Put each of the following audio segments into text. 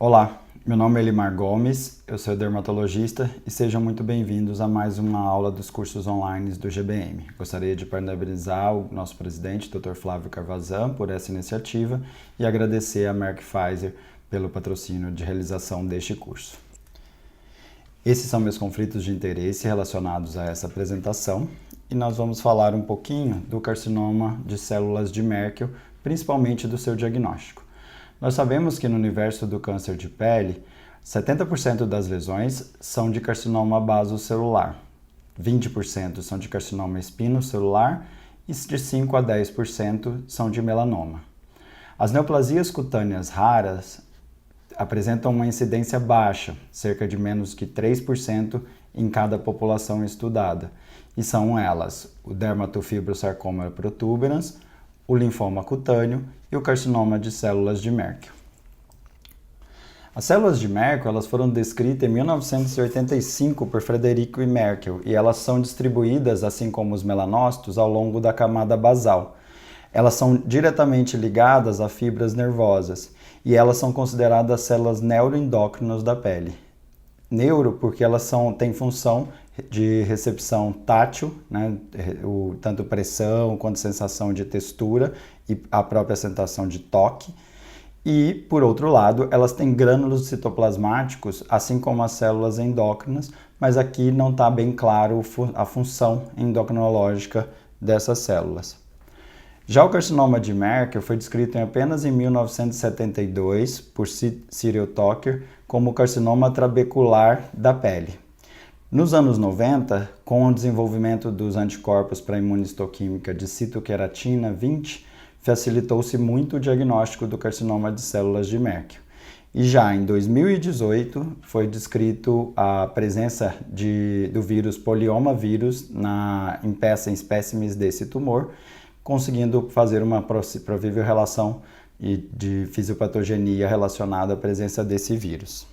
Olá, meu nome é Elimar Gomes, eu sou dermatologista e sejam muito bem-vindos a mais uma aula dos cursos online do GBM. Gostaria de parabenizar o nosso presidente, Dr. Flávio Carvazan, por essa iniciativa e agradecer a Merck Pfizer pelo patrocínio de realização deste curso. Esses são meus conflitos de interesse relacionados a essa apresentação e nós vamos falar um pouquinho do carcinoma de células de Merkel, principalmente do seu diagnóstico. Nós sabemos que no universo do câncer de pele, 70% das lesões são de carcinoma basocelular, 20% são de carcinoma espinocelular e de 5 a 10% são de melanoma. As neoplasias cutâneas raras apresentam uma incidência baixa, cerca de menos que 3% em cada população estudada, e são elas o dermatofibrosarcoma protuberans, o linfoma cutâneo e o carcinoma de células de Merkel. As células de Merkel elas foram descritas em 1985 por Frederico e Merkel e elas são distribuídas, assim como os melanócitos, ao longo da camada basal. Elas são diretamente ligadas a fibras nervosas e elas são consideradas células neuroendócrinas da pele. Neuro porque elas têm função de recepção tátil, né? Tanto pressão quanto sensação de textura e a própria sensação de toque. E, por outro lado, elas têm grânulos citoplasmáticos, assim como as células endócrinas, mas aqui não está bem claro a função endocrinológica dessas células. Já o carcinoma de Merkel foi descrito apenas em 1972 por Cyril Toker como carcinoma trabecular da pele. Nos anos 90, com o desenvolvimento dos anticorpos para a imunistoquímica de citoqueratina 20, facilitou-se muito o diagnóstico do carcinoma de células de Merkel. E já em 2018 foi descrito a presença do vírus poliomavírus em espécimes desse tumor, conseguindo fazer uma provível relação de fisiopatogenia relacionada à presença desse vírus.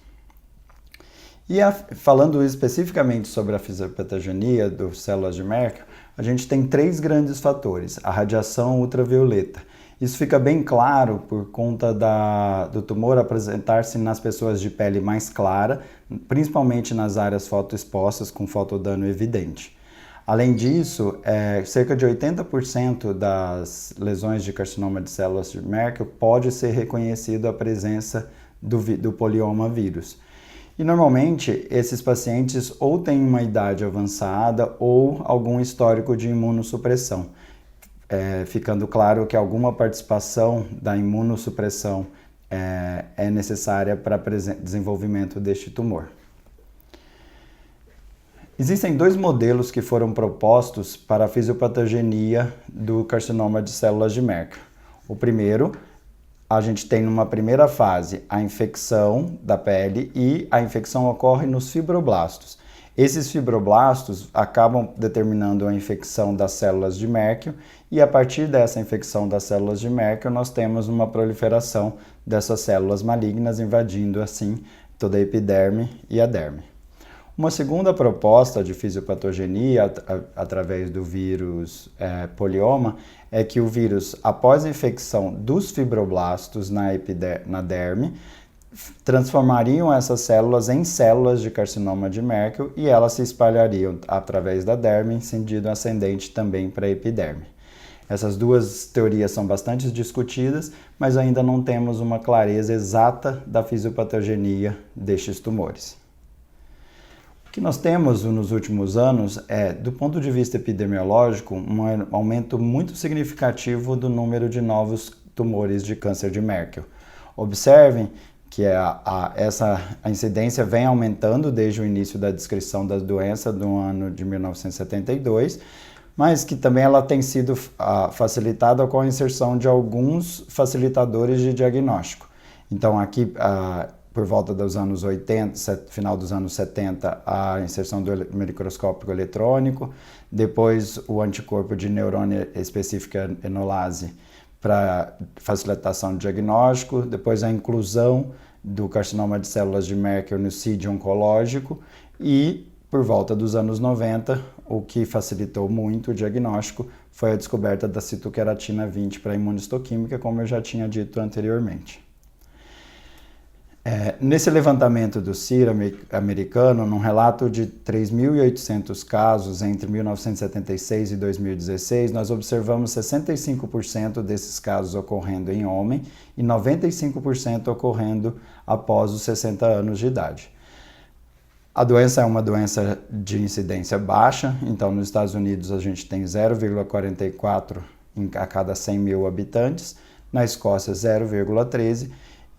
E falando especificamente sobre a fisiopatogenia das células de Merkel, a gente tem três grandes fatores: a radiação ultravioleta. Isso fica bem claro por conta do tumor apresentar-se nas pessoas de pele mais clara, principalmente nas áreas fotoexpostas com fotodano evidente. Além disso, cerca de 80% das lesões de carcinoma de células de Merkel pode ser reconhecido a presença do poliomavírus. E normalmente esses pacientes ou têm uma idade avançada ou algum histórico de imunossupressão, ficando claro que alguma participação da imunossupressão é necessária para o desenvolvimento deste tumor. Existem dois modelos que foram propostos para a fisiopatogenia do carcinoma de células de Merkel. O primeiro, a gente tem numa primeira fase a infecção da pele e a infecção ocorre nos fibroblastos. Esses fibroblastos acabam determinando a infecção das células de Merkel e a partir dessa infecção das células de Merkel nós temos uma proliferação dessas células malignas invadindo assim toda a epiderme e a derme. Uma segunda proposta de fisiopatogenia através do vírus polioma é que o vírus, após a infecção dos fibroblastos na derme, transformariam essas células em células de carcinoma de Merkel e elas se espalhariam através da derme em sentido ascendente também para a epiderme. Essas duas teorias são bastante discutidas, mas ainda não temos uma clareza exata da fisiopatogenia destes tumores. O que nós temos nos últimos anos do ponto de vista epidemiológico, um aumento muito significativo do número de novos tumores de câncer de Merkel. Observem que a incidência vem aumentando desde o início da descrição da doença do ano de 1972, mas que também ela tem sido facilitada com a inserção de alguns facilitadores de diagnóstico. Então aqui por volta dos anos 80, final dos anos 70, a inserção do microscópio eletrônico, depois o anticorpo de neurônio específica enolase para facilitação de diagnóstico, depois a inclusão do carcinoma de células de Merkel no CID oncológico e, por volta dos anos 90, o que facilitou muito o diagnóstico foi a descoberta da citoqueratina 20 para a imunistoquímica, como eu já tinha dito anteriormente. Nesse levantamento do CIR americano, num relato de 3.800 casos entre 1976 e 2016, nós observamos 65% desses casos ocorrendo em homem e 95% ocorrendo após os 60 anos de idade. A doença é uma doença de incidência baixa, então nos Estados Unidos a gente tem 0,44 a cada 100 mil habitantes, na Escócia 0,13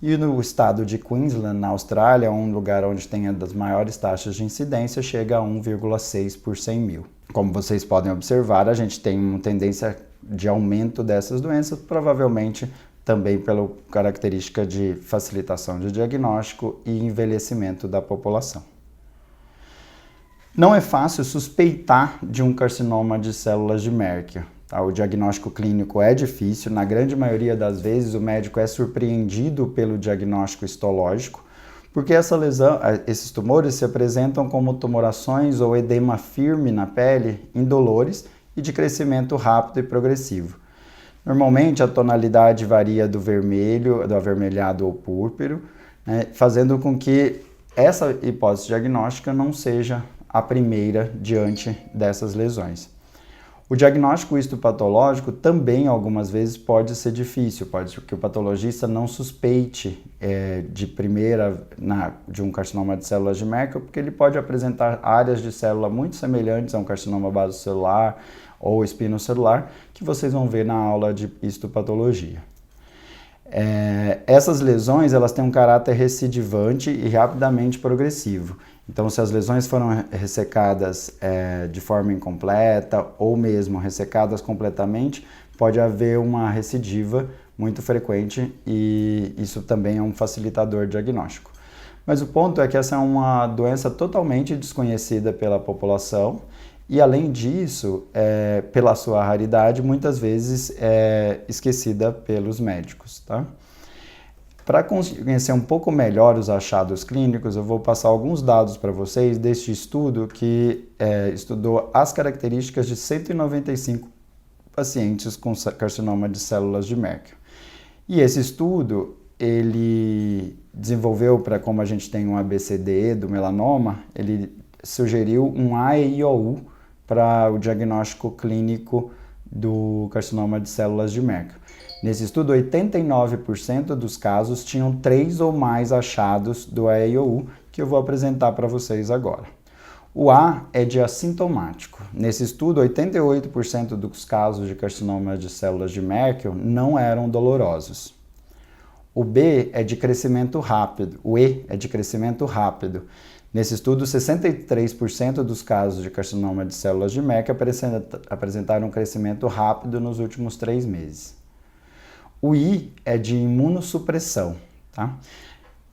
e no estado de Queensland, na Austrália, um lugar onde tem uma das maiores taxas de incidência, chega a 1,6 por 100 mil. Como vocês podem observar, a gente tem uma tendência de aumento dessas doenças, provavelmente também pela característica de facilitação de diagnóstico e envelhecimento da população. Não é fácil suspeitar de um carcinoma de células de Merkel. O diagnóstico clínico é difícil, na grande maioria das vezes o médico é surpreendido pelo diagnóstico histológico, porque esses tumores se apresentam como tumorações ou edema firme na pele, indolores e de crescimento rápido e progressivo. Normalmente a tonalidade varia do vermelho, do avermelhado ou púrpuro, fazendo com que essa hipótese diagnóstica não seja a primeira diante dessas lesões. O diagnóstico histopatológico também algumas vezes pode ser difícil, pode ser que o patologista não suspeite de primeira de um carcinoma de células de Merkel, porque ele pode apresentar áreas de célula muito semelhantes a um carcinoma basocelular ou espinocelular, que vocês vão ver na aula de histopatologia. Essas lesões elas têm um caráter recidivante e rapidamente progressivo. Então, se as lesões foram ressecadas de forma incompleta ou mesmo ressecadas completamente, pode haver uma recidiva muito frequente e isso também é um facilitador diagnóstico. Mas o ponto é que essa é uma doença totalmente desconhecida pela população e, além disso, pela sua raridade, muitas vezes é esquecida pelos médicos, tá? Para conhecer um pouco melhor os achados clínicos, eu vou passar alguns dados para vocês deste estudo que estudou as características de 195 pacientes com carcinoma de células de Merkel. E esse estudo, ele desenvolveu como a gente tem um ABCDE do melanoma, ele sugeriu um AEIOU para o diagnóstico clínico do carcinoma de células de Merkel. Nesse estudo, 89% dos casos tinham 3 ou mais achados do AEIOU, que eu vou apresentar para vocês agora. O A é de assintomático. Nesse estudo, 88% dos casos de carcinoma de células de Merkel não eram dolorosos. O B é de crescimento rápido. O E é de crescimento rápido. Nesse estudo, 63% dos casos de carcinoma de células de Merkel apresentaram um crescimento rápido nos últimos 3 meses. O I é de imunossupressão, tá?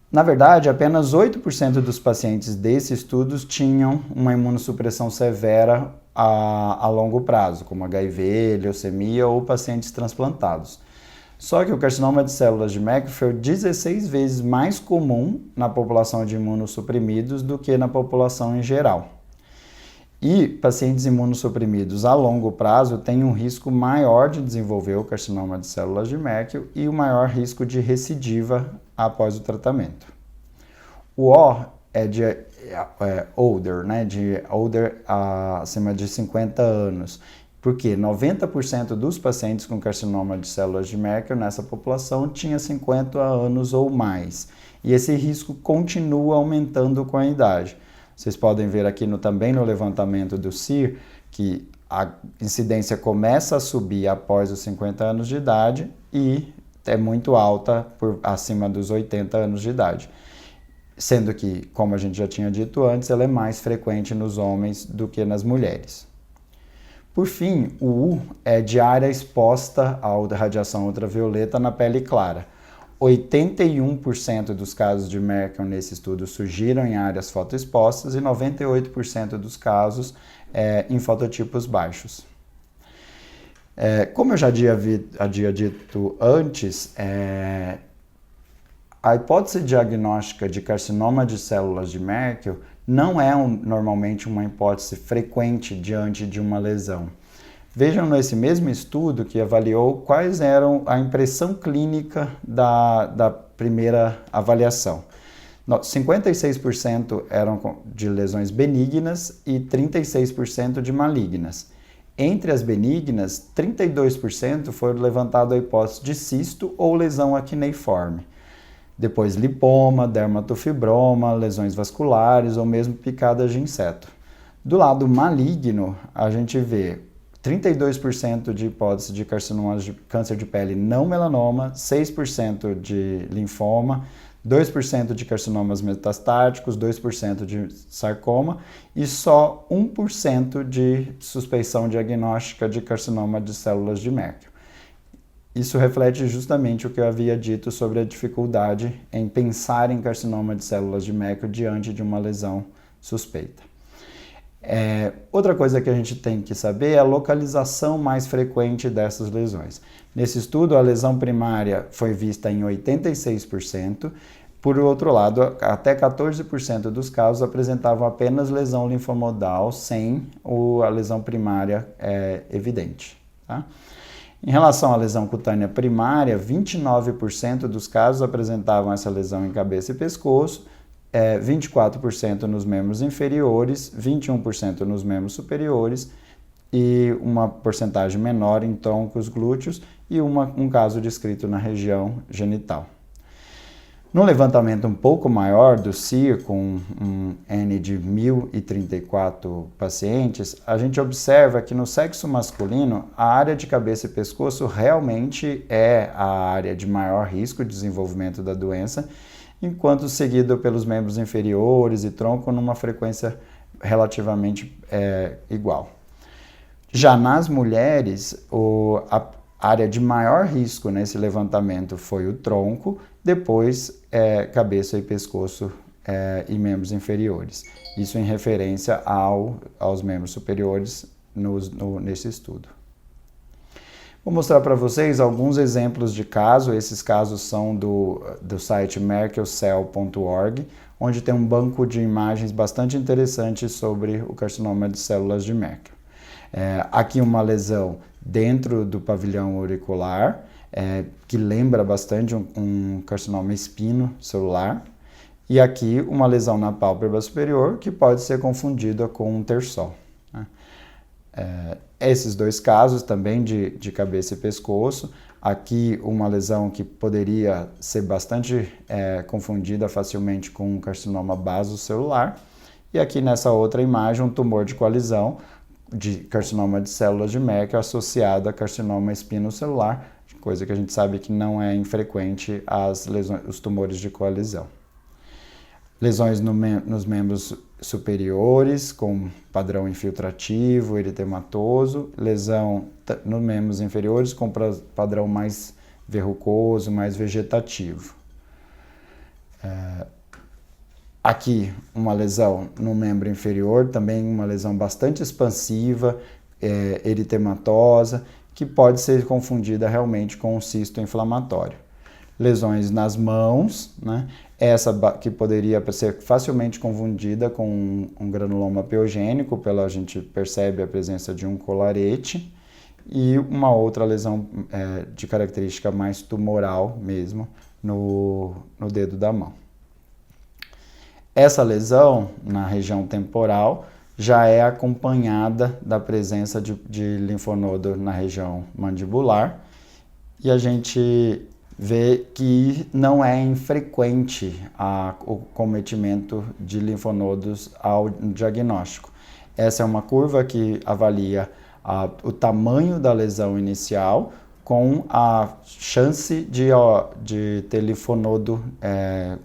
Na verdade, apenas 8% dos pacientes desse estudo tinham uma imunossupressão severa a longo prazo, como HIV, leucemia ou pacientes transplantados. Só que o carcinoma de células de Merkel foi 16 vezes mais comum na população de imunossuprimidos do que na população em geral. E pacientes imunossuprimidos a longo prazo têm um risco maior de desenvolver o carcinoma de células de Merkel e o maior risco de recidiva após o tratamento. O O é de older, de older acima de 50 anos, porque 90% dos pacientes com carcinoma de células de Merkel nessa população tinha 50 anos ou mais. E esse risco continua aumentando com a idade. Vocês podem ver aqui também no levantamento do CIR que a incidência começa a subir após os 50 anos de idade e é muito alta acima dos 80 anos de idade. Sendo que, como a gente já tinha dito antes, ela é mais frequente nos homens do que nas mulheres. Por fim, o U é de área exposta à radiação ultravioleta na pele clara. 81% dos casos de Merkel nesse estudo surgiram em áreas fotoexpostas e 98% dos casos em fototipos baixos. Como eu já havia dito antes, a hipótese diagnóstica de carcinoma de células de Merkel não é normalmente uma hipótese frequente diante de uma lesão. Vejam nesse mesmo estudo que avaliou quais eram a impressão clínica da primeira avaliação. 56% eram de lesões benignas e 36% de malignas. Entre as benignas, 32% foram levantadas a hipótese de cisto ou lesão acneiforme. Depois lipoma, dermatofibroma, lesões vasculares ou mesmo picadas de inseto. Do lado maligno, a gente vê 32% de hipótese de carcinomas de câncer de pele não melanoma, 6% de linfoma, 2% de carcinomas metastáticos, 2% de sarcoma e só 1% de suspeição diagnóstica de carcinoma de células de Merkel. Isso reflete justamente o que eu havia dito sobre a dificuldade em pensar em carcinoma de células de Merkel diante de uma lesão suspeita. Outra coisa que a gente tem que saber é a localização mais frequente dessas lesões. Nesse estudo, a lesão primária foi vista em 86%. Por outro lado, até 14% dos casos apresentavam apenas lesão linfonodal sem a lesão primária evidente. Tá? Em relação à lesão cutânea primária, 29% dos casos apresentavam essa lesão em cabeça e pescoço, 24% nos membros inferiores, 21% nos membros superiores e uma porcentagem menor em troncos glúteos e um caso descrito na região genital. No levantamento um pouco maior do CIR, com um N de 1.034 pacientes, a gente observa que no sexo masculino, a área de cabeça e pescoço realmente é a área de maior risco de desenvolvimento da doença, enquanto seguido pelos membros inferiores e tronco numa frequência relativamente igual. Já nas mulheres, a área de maior risco nesse levantamento foi o tronco, depois cabeça e pescoço e membros inferiores. Isso em referência aos membros superiores nesse estudo. Vou mostrar para vocês alguns exemplos de casos. Esses casos são do site merkelcell.org, onde tem um banco de imagens bastante interessante sobre o carcinoma de células de Merkel. Aqui uma lesão dentro do pavilhão auricular, que lembra bastante um carcinoma espino-celular. E aqui uma lesão na pálpebra superior, que pode ser confundida com um terçol. Esses dois casos também de cabeça e pescoço. Aqui uma lesão que poderia ser bastante confundida facilmente com um carcinoma basocelular. E aqui nessa outra imagem um tumor de coalizão de carcinoma de células de Merkel associado a carcinoma espinocelular, coisa que a gente sabe que não é infrequente os tumores de coalizão. Lesões nos membros superiores com padrão infiltrativo, eritematoso, lesão nos membros inferiores com padrão mais verrucoso, mais vegetativo. Aqui uma lesão no membro inferior, também uma lesão bastante expansiva, eritematosa, que pode ser confundida realmente com um cisto inflamatório. Lesões nas mãos, né? Essa que poderia ser facilmente confundida com um granuloma piogênico, a gente percebe a presença de um colarete, e uma outra lesão de característica mais tumoral mesmo no dedo da mão. Essa lesão na região temporal já é acompanhada da presença de linfonodo na região mandibular, e a gente vê que não é infrequente o cometimento de linfonodos ao diagnóstico. Essa é uma curva que avalia o tamanho da lesão inicial com a chance de ter linfonodo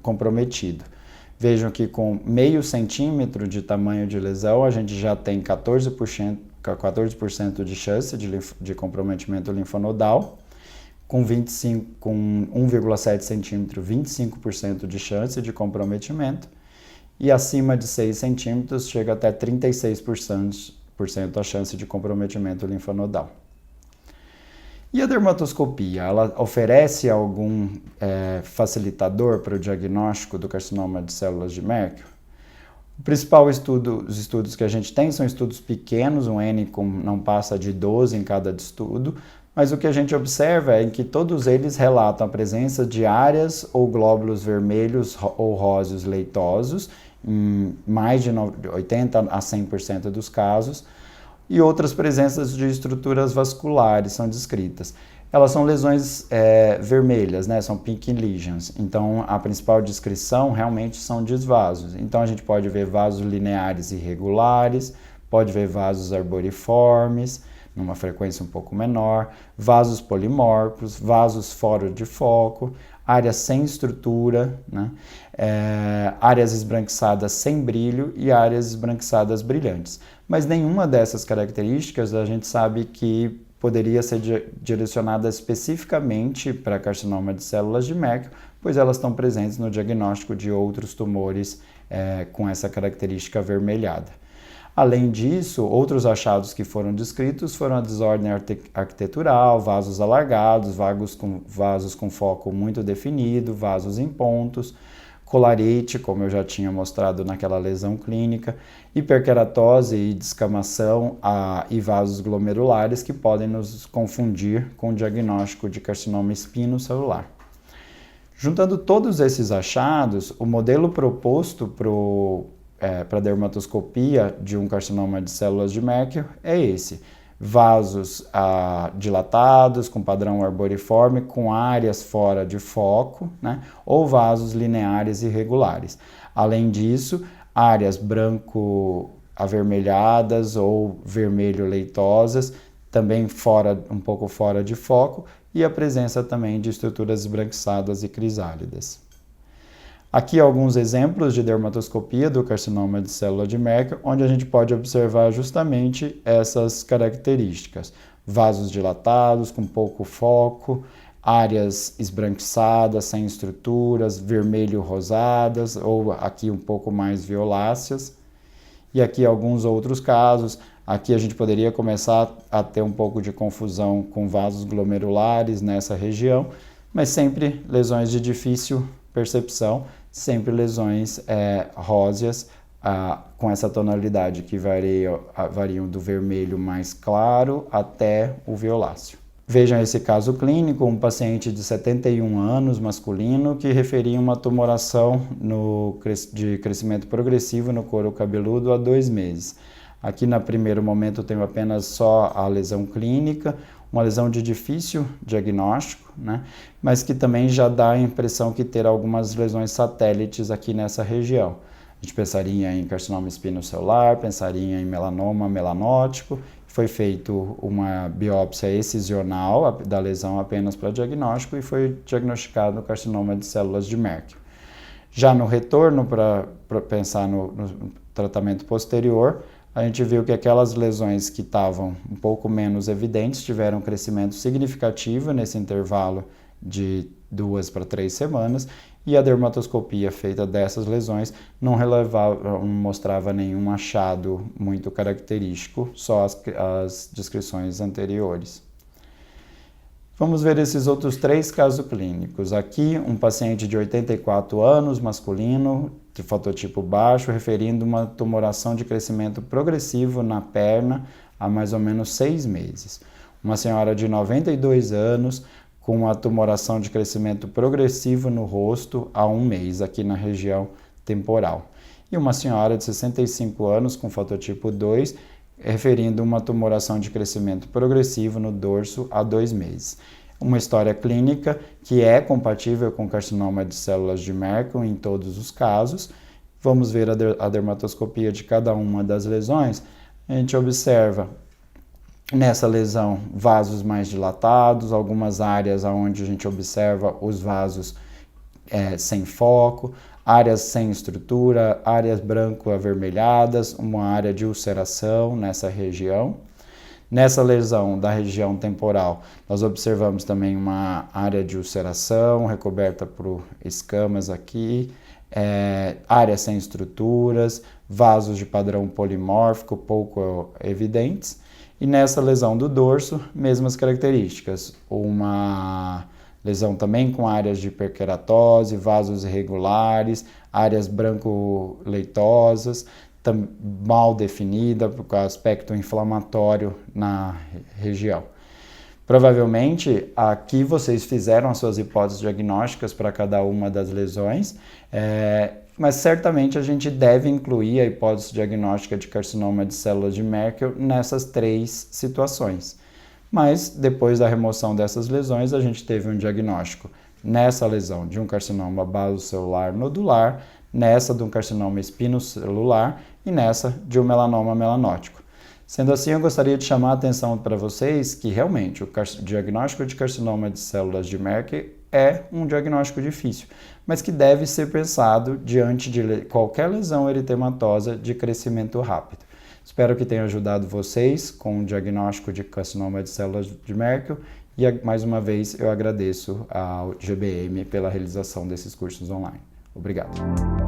comprometido. Vejam que com meio centímetro de tamanho de lesão, a gente já tem 14% de chance de comprometimento linfonodal, com 1,7 centímetro, 25% de chance de comprometimento, e acima de 6 centímetros chega até 36% a chance de comprometimento linfonodal. E a dermatoscopia, ela oferece algum facilitador para o diagnóstico do carcinoma de células de Merkel? O principal os estudos que a gente tem são estudos pequenos, um N não passa de 12 em cada estudo, mas o que a gente observa é que todos eles relatam a presença de áreas ou glóbulos vermelhos ou róseos leitosos, em mais de 80% a 100% dos casos, e outras presenças de estruturas vasculares são descritas. Elas são lesões vermelhas, né? São pink lesions. Então, a principal descrição realmente são desvasos. Então, a gente pode ver vasos lineares irregulares, pode ver vasos arboriformes, numa frequência um pouco menor, vasos polimorfos, vasos fora de foco, áreas sem estrutura, né? Áreas esbranquiçadas sem brilho e áreas esbranquiçadas brilhantes. Mas nenhuma dessas características a gente sabe que poderia ser direcionada especificamente para carcinoma de células de Merkel, pois elas estão presentes no diagnóstico de outros tumores com essa característica avermelhada. Além disso, outros achados que foram descritos foram a desordem arquitetural, vasos alargados, vasos com foco muito definido, vasos em pontos, colarite, como eu já tinha mostrado naquela lesão clínica, hiperkeratose e descamação e vasos glomerulares que podem nos confundir com o diagnóstico de carcinoma espinocelular. Juntando todos esses achados, o modelo proposto para a dermatoscopia de um carcinoma de células de Merkel é esse: vasos dilatados, com padrão arboriforme, com áreas fora de foco, né? Ou vasos lineares irregulares. Além disso, áreas branco avermelhadas ou vermelho leitosas, também um pouco fora de foco, e a presença também de estruturas esbranquiçadas e crisálidas. Aqui alguns exemplos de dermatoscopia do carcinoma de célula de Merkel, onde a gente pode observar justamente essas características. Vasos dilatados, com pouco foco, áreas esbranquiçadas, sem estruturas, vermelho-rosadas, ou aqui um pouco mais violáceas. E aqui alguns outros casos. Aqui a gente poderia começar a ter um pouco de confusão com vasos glomerulares nessa região, mas sempre lesões de difícil percepção, sempre lesões róseas com essa tonalidade que variam do vermelho mais claro até o violáceo. Vejam esse caso clínico, um paciente de 71 anos, masculino, que referia uma tumoração de crescimento progressivo no couro cabeludo há 2 meses. Aqui, no primeiro momento, eu tenho apenas só a lesão clínica, uma lesão de difícil diagnóstico, né? Mas que também já dá a impressão que terá algumas lesões satélites aqui nessa região. A gente pensaria em carcinoma espinocelular, pensaria em melanoma melanótico. Foi feito uma biópsia excisional da lesão apenas para diagnóstico e foi diagnosticado o carcinoma de células de Merkel. Já no retorno, para pensar no tratamento posterior, a gente viu que aquelas lesões que estavam um pouco menos evidentes tiveram um crescimento significativo nesse intervalo de 2 para 3 semanas e a dermatoscopia feita dessas lesões não mostrava nenhum achado muito característico, só as descrições anteriores. Vamos ver esses outros 3 casos clínicos. Aqui, um paciente de 84 anos, masculino, de fototipo baixo, referindo uma tumoração de crescimento progressivo na perna há mais ou menos 6 meses. Uma senhora de 92 anos, com uma tumoração de crescimento progressivo no rosto há 1 mês, aqui na região temporal. E uma senhora de 65 anos, com fototipo 2, referindo uma tumoração de crescimento progressivo no dorso há 2 meses. Uma história clínica que é compatível com carcinoma de células de Merkel em todos os casos. Vamos ver a dermatoscopia de cada uma das lesões. A gente observa nessa lesão vasos mais dilatados, algumas áreas onde a gente observa os vasos sem foco, áreas sem estrutura, áreas branco-avermelhadas, uma área de ulceração nessa região. Nessa lesão da região temporal, nós observamos também uma área de ulceração recoberta por escamas aqui, áreas sem estruturas, vasos de padrão polimórfico pouco evidentes. E nessa lesão do dorso, mesmas características, uma lesão também com áreas de hiperkeratose, vasos irregulares, áreas branco-leitosas, mal definida, por aspecto inflamatório na região. Provavelmente aqui vocês fizeram as suas hipóteses diagnósticas para cada uma das lesões, mas certamente a gente deve incluir a hipótese diagnóstica de carcinoma de células de Merkel nessas 3 situações. Mas depois da remoção dessas lesões, a gente teve um diagnóstico nessa lesão de um carcinoma basocelular nodular, nessa de um carcinoma espinocelular e nessa de um melanoma melanótico. Sendo assim, eu gostaria de chamar a atenção para vocês que realmente o diagnóstico de carcinoma de células de Merkel é um diagnóstico difícil, mas que deve ser pensado diante de qualquer lesão eritematosa de crescimento rápido. Espero que tenha ajudado vocês com o diagnóstico de carcinoma de células de Merkel e mais uma vez eu agradeço ao GBM pela realização desses cursos online. Obrigado.